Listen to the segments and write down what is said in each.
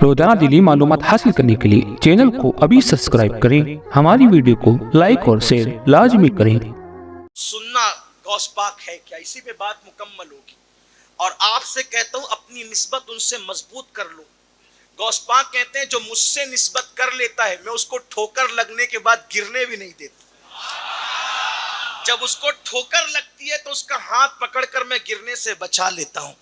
روزانہ دینی معلومات حاصل کرنے کے لیے چینل کو ابھی سبسکرائب کریں، ہماری ویڈیو کو لائک اور شیئر لازمی کریں۔ سننا غوث پاک ہے کیا، اسی پہ بات مکمل ہوگی۔ اور آپ سے کہتا ہوں اپنی نسبت ان سے مضبوط کر لو۔ غوث پاک کہتے ہیں جو مجھ سے نسبت کر لیتا ہے میں اس کو ٹھوکر لگنے کے بعد گرنے بھی نہیں دیتا۔ جب اس کو ٹھوکر لگتی ہے تو اس کا ہاتھ پکڑ کر میں گرنے سے بچا لیتا ہوں۔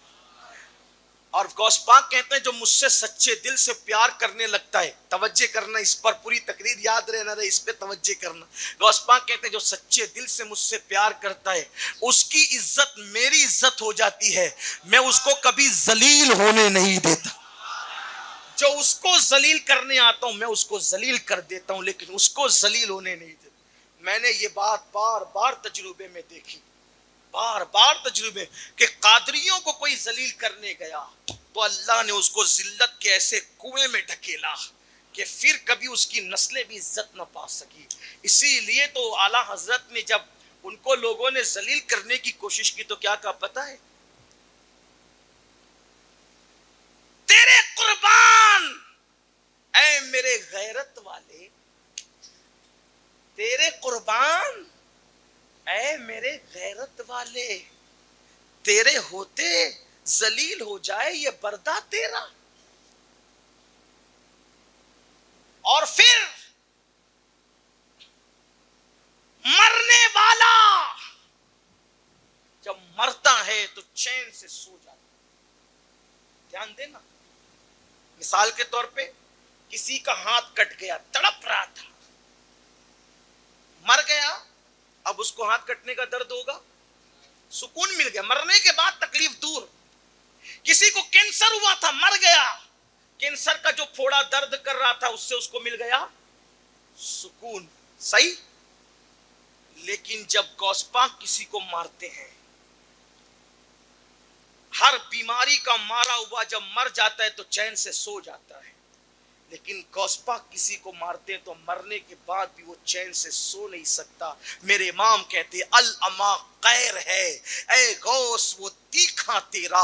اور غوث پاک کہتے ہیں جو مجھ سے سچے دل سے پیار کرنے لگتا ہے، توجہ کرنا اس پر، پوری تقریر یاد رہنا رہے، اس پہ توجہ کرنا۔ غوث پاک کہتے ہیں جو سچے دل سے مجھ سے پیار کرتا ہے اس کی عزت میری عزت ہو جاتی ہے، میں اس کو کبھی ذلیل ہونے نہیں دیتا۔ جو اس کو ذلیل کرنے آتا ہوں میں اس کو ذلیل کر دیتا ہوں، لیکن اس کو ذلیل ہونے نہیں دیتا۔ میں نے یہ بات بار بار تجربے میں دیکھی، بار بار تجربے، کہ قادریوں کو کوئی ذلیل کرنے گیا تو اللہ نے اس کو ذلت کے ایسے کنویں میں ڈھکیلا کہ پھر کبھی اس کی نسلیں بھی عزت نہ پا سکی۔ اسی لیے تو اعلیٰ حضرت نے جب ان کو لوگوں نے ذلیل کرنے کی کوشش کی تو کیا کہا پتہ ہے؟ تیرے قربان اے میرے غیرت والے، تیرے قربان اے میرے غیرت والے، تیرے ہوتے ذلیل ہو جائے یہ بردہ تیرا۔ اور پھر مرنے والا جب مرتا ہے تو چین سے سو جاتا ہے۔ دھیان دینا، مثال کے طور پہ کسی کا ہاتھ کٹ گیا، تڑپ رہا تھا، مر گیا، اب اس کو ہاتھ کٹنے کا درد ہوگا؟ سکون مل گیا، مرنے کے بعد تکلیف دور۔ کسی کو کینسر ہوا تھا، مر گیا، کینسر کا جو پھوڑا درد کر رہا تھا اس سے اس کو مل گیا سکون، صحیح؟ لیکن جب غوث پاک کسی کو مارتے ہیں، ہر بیماری کا مارا ہوا جب مر جاتا ہے تو چین سے سو جاتا ہے، لیکن غوث پاک کسی کو مارتے ہیں تو مرنے کے بعد بھی وہ چین سے سو نہیں سکتا۔ میرے امام کہتے ہیں الاما غیر ہے، اے غوث وہ تیکھا تیرا،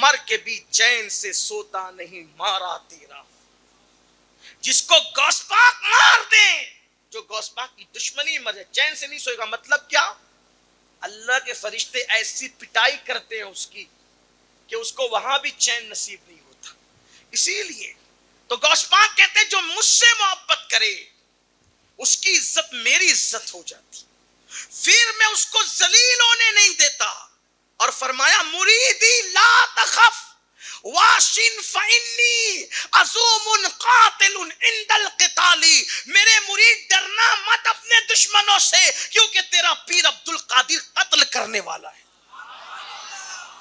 مر کے بھی چین سے سوتا نہیں مارا تیرا۔ جس کو غوث پاک مار دیں، جو غوث پاک کی دشمنی مر جائے، چین سے نہیں سوئے گا، مطلب کیا؟ اللہ کے فرشتے ایسی پٹائی کرتے ہیں اس کی کہ اس کو وہاں بھی چین نصیب نہیں ہوتا۔ اسی لیے تو غوث پاک کہتے ہیں جو مجھ سے محبت کرے اس کی عزت میری عزت ہو جاتی، پھر میں اس کو ذلیل ہونے نہیں دیتا۔ اور فرمایا مریدی لا تخف واشن فانی عزوم قاتل عند القتال، میرے مرید ڈرنا مت اپنے دشمنوں سے کیونکہ تیرا پیر عبد القادر قتل کرنے والا ہے۔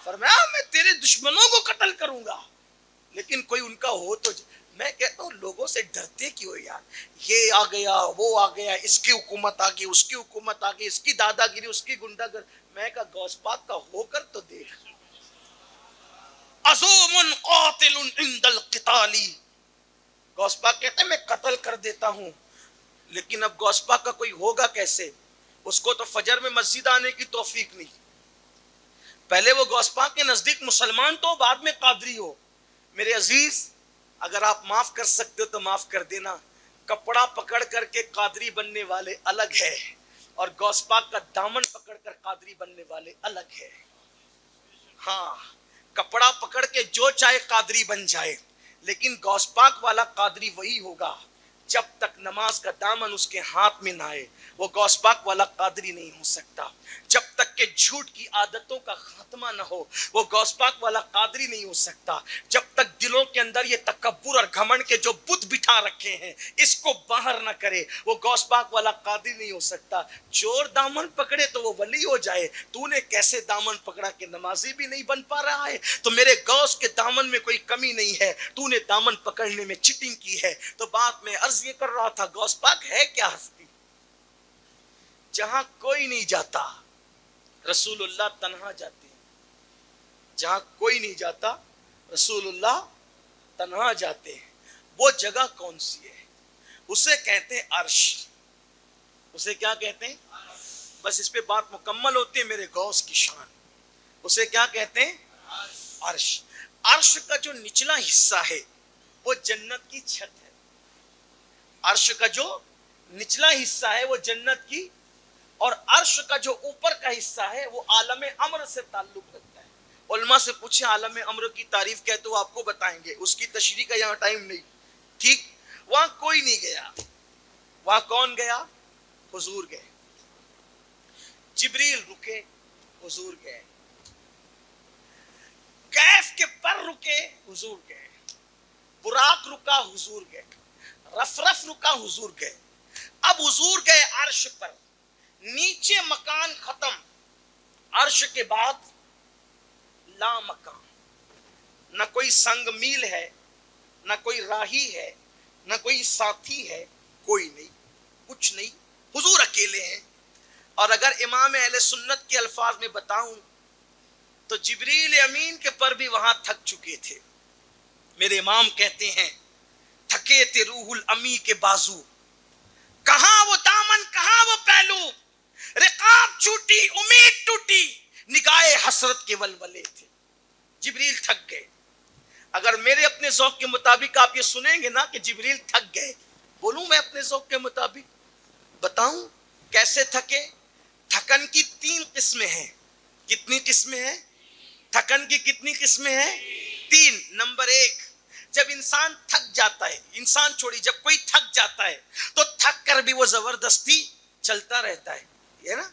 فرمایا میں تیرے دشمنوں کو قتل کروں گا، لیکن کوئی ان کا ہو تو میں کہتا ہوں لوگوں سے ڈرتے کیوں یار؟ یہ آ گیا، وہ آ گیا، اس کی حکومت آ گئی، اس کی حکومت آ گئی، اس کی دادا گیری، اس کی گنڈا گر۔ میں کہا غوث پاک کا ہو کر تو دیکھ۔ عزوم قاتل عند القتال، غوث پاک کہتے ہیں میں قتل کر دیتا ہوں، لیکن اب غوث پاک کا کوئی ہوگا کیسے؟ اس کو تو فجر میں مسجد آنے کی توفیق نہیں، پہلے وہ غوث پاک کے نزدیک مسلمان تو بعد میں قادری ہو۔ میرے عزیز اگر آپ معاف کر سکتے ہو تو معاف کر دینا، کپڑا پکڑ کر کے قادری بننے والے الگ ہے اور غوث پاک کا دامن پکڑ کر قادری بننے والے الگ ہے۔ ہاں، کپڑا پکڑ کے جو چاہے قادری بن جائے، لیکن غوث پاک والا قادری وہی ہوگا جب تک نماز کا دامن اس کے ہاتھ میں نہ آئے وہ غوث پاک والا قادری نہیں ہو سکتا۔ جب تک کہ جھوٹ کی عادتوں کا خاتمہ نہ ہو وہ غوث پاک والا قادری نہیں ہو سکتا۔ جب تک دلوں کے اندر یہ تکبر اور گھمنڈ کے جو بت بٹھا رکھے ہیں اس کو باہر نہ کرے وہ غوث پاک والا قادری نہیں ہو سکتا۔ چور دامن پکڑے تو وہ ولی ہو جائے، تو نے کیسے دامن پکڑا کہ نمازی بھی نہیں بن پا رہا ہے؟ تو میرے غوث کے دامن میں کوئی کمی نہیں ہے، تو نے دامن پکڑنے میں چٹنگ کی ہے۔ تو بات میں عرض یہ کر رہا تھا غوث پاک ہے کیا ہستی؟ جہاں کوئی نہیں جاتا رسول اللہ تنہا جاتے ہیں، جہاں کوئی نہیں جاتا رسول اللہ تنہا جاتے ہیں۔ وہ جگہ کون سی ہے؟ اسے کہتے ہیں عرش۔ اسے کیا کہتے ہیں؟ بس اس پہ بات مکمل ہوتی ہے میرے غوث کی شان۔ اسے کیا کہتے ہیں؟ عرش۔ عرش کا جو نچلا حصہ ہے وہ جنت کی چھت ہے. عرش کا جو نچلا حصہ ہے وہ جنت کی، اور عرش کا جو اوپر کا حصہ ہے وہ عالم امر سے تعلق رکھتا ہے. علماء سے پوچھیں عالم امر کی تعریف کیا ہے تو آپ کو بتائیں گے، اس کی تشریح کا یہاں ٹائم نہیں. ٹھیک، وہاں کوئی نہیں گیا. وہاں کون گیا؟ حضور گئے. جبریل رکے، حضور گئے. کیف کے پر رکے، حضور گئے. براق رکا، حضور گئے. رفرف رکا، حضور گئے. اب حضور گئے عرش پر. نیچے مکان ختم، عرش کے بعد لا مکان. نہ کوئی سنگ میل ہے، نہ کوئی راہی ہے، نہ کوئی ساتھی ہے، کوئی نہیں، کچھ نہیں. حضور اکیلے ہیں. اور اگر امام اہل سنت کے الفاظ میں بتاؤں تو جبریل امین کے پر بھی وہاں تھک چکے تھے. میرے امام کہتے ہیں تھکے تھے روح الامی کے بازو، کہاں وہ دامن کہاں وہ پہلو، رقاب چھوٹی امید ٹوٹی، نگاہ حسرت کے ولولے تھے. جبریل تھک گئے. اگر میرے اپنے ذوق کے مطابق آپ یہ سنیں گے نا کہ جبریل تھک گئے، بولوں میں اپنے ذوق کے مطابق بتاؤں کیسے تھکے. تھکن کی 3 قسمیں ہیں. کتنی قسمیں ہیں؟ تھکن کی کتنی قسمیں ہیں؟ 3. نمبر 1، جب انسان تھک جاتا ہے، انسان چھوڑی جب کوئی تھک جاتا ہے تو تھک کر بھی وہ زبردستی چلتا رہتا ہے. یہ نا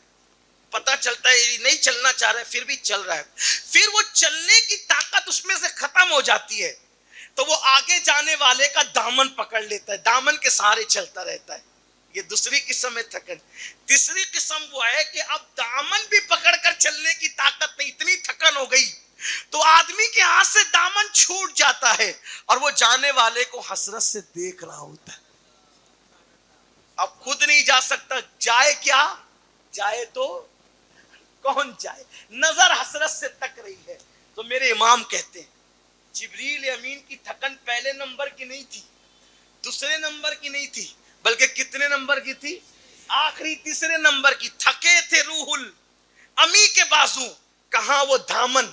پتہ چلتا ہے نہیں چلنا چاہ رہا ہے پھر بھی چل رہا ہے. پھر وہ چلنے کی طاقت اس میں سے ختم ہو جاتی ہے تو وہ آگے جانے والے کا دامن پکڑ لیتا ہے، دامن کے سہارے چلتا رہتا ہے. یہ دوسری قسم ہے تھکن. تیسری قسم وہ ہے کہ اب دامن بھی پکڑ کر چلنے کی طاقت نہیں، اتنی تھکن ہو گئی تو آدمی کے ہاتھ سے دامن چھوٹ جاتا ہے اور وہ جانے والے کو حسرت سے دیکھ رہا ہوتا ہے. اب خود نہیں جا سکتا، جائے کیا؟ جائے تو کون جائے؟ نظر حسرت سے تک رہی ہے. تو میرے امام کہتے ہیں جبریل امین کی تھکن پہلے نمبر کی نہیں تھی، دوسرے نمبر کی نہیں تھی، بلکہ کتنے نمبر کی تھی؟ آخری تیسرے نمبر کی. تھکے تھے روح الامی کے بازو، کہاں وہ دامن.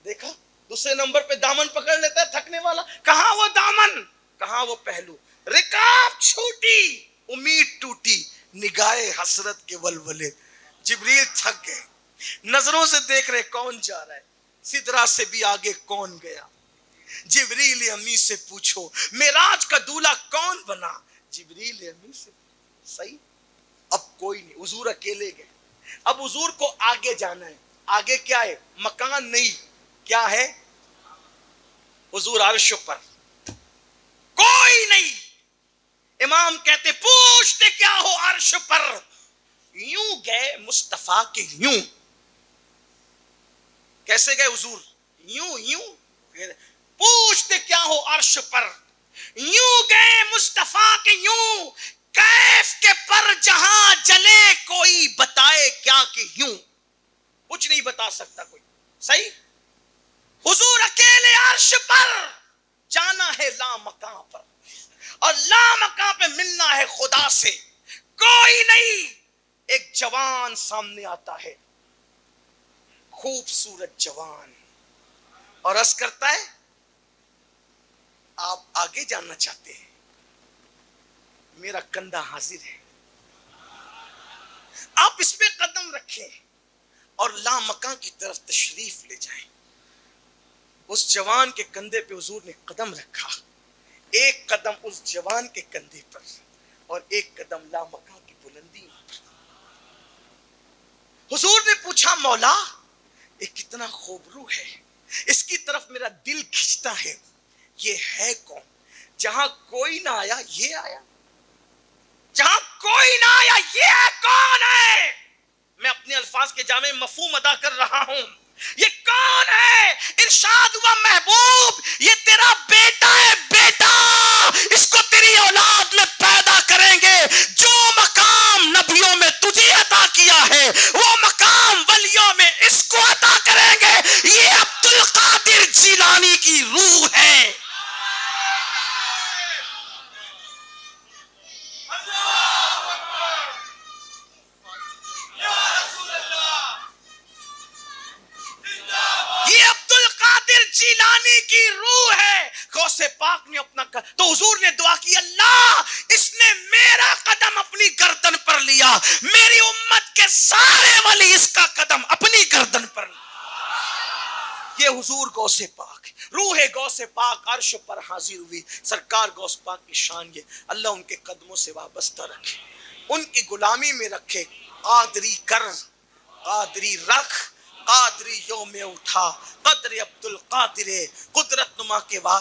دیکھا دوسرے نمبر پہ دامن پکڑ لیتا ہے تھکنے والا، کہاں وہ دامن کہاں وہ پہلو. رکاب چھوٹی امید ٹوٹی، نگاہ حسرت کے ولولے. جبریل تھک گئے، نظروں سے دیکھ رہے کون جا رہا ہے، سدرا سے بھی آگے کون گیا. جبریل امی سے پوچھو معراج کا دولہا کون بنا. جبریل امی سے صحیح. اب کوئی نہیں، حضور اکیلے گئے. اب حضور کو آگے جانا ہے. آگے کیا ہے؟ مکان نہیں، کیا ہے؟ حضور عرش پر، کوئی نہیں. امام کہتے پوچھتے کیا ہو عرش پر. یوں گئے مصطفیٰ کے یوں. کیسے گئے حضور؟ یوں یوں. پوچھتے کیا ہو عرش پر، یوں گئے مصطفیٰ کے یوں. کیف کے پر جہاں جلے کوئی بتائے کیا کہ یوں. کچھ نہیں بتا سکتا کوئی. صحیح. حضور اکیلے عرش پر، جانا ہے لا مکان پر، اور لا مکان پہ ملنا ہے خدا سے. کوئی نہیں. ایک جوان سامنے آتا ہے، خوبصورت جوان، اور عرض کرتا ہے آپ آگے جاننا چاہتے ہیں، میرا کندھا حاضر ہے، آپ اس پہ قدم رکھیں اور لا مکان کی طرف تشریف لے جائیں. اس جوان کے کندھے پہ حضور نے قدم رکھا. ایک قدم اس جوان کے کندھے پر اور ایک قدم لا مکان کی بلندی پر. حضور نے پوچھا مولا یہ کتنا خوبرو ہے، اس کی طرف میرا دل کھنچتا ہے، یہ ہے کون؟ جہاں کوئی نہ آیا یہ آیا، جہاں کوئی نہ آیا یہ کون ہے؟ میں اپنے الفاظ کے جامع مفہوم ادا کر رہا ہوں. یہ کون ہے؟ ارشاد ہوا محبوب یہ تیرا بیٹا ہے، بیٹا اس کو تیری اولاد میں پیدا کریں گے. جو مقام نبیوں میں تجھے عطا کیا ہے وہ مقام ولیوں میں اس کو عطا کریں گے. یہ عبد القادر جیلانی کی روح ہے. یہ عبد القادر جیلانی کی روح ہے. غوث نے اپنا تو حضور نے دعا کی اللہ اس نے میرا قدم اپنی گردن پر لیا، میری امت کے سارے ولی اس کا قدم اپنی گردن پر لیا۔ یہ حضور غوث پاک، روح غوث پاک عرش پر حاضر ہوئی۔ سرکار غوث پاک کی شان یہ، اللہ ان کے قدموں سے وابستہ رکھے، ان کی غلامی میں رکھے۔ قادری کر، قادری رکھ، قادری یوم اٹھا، قدر عبد القادر قدرت نما کے واسطے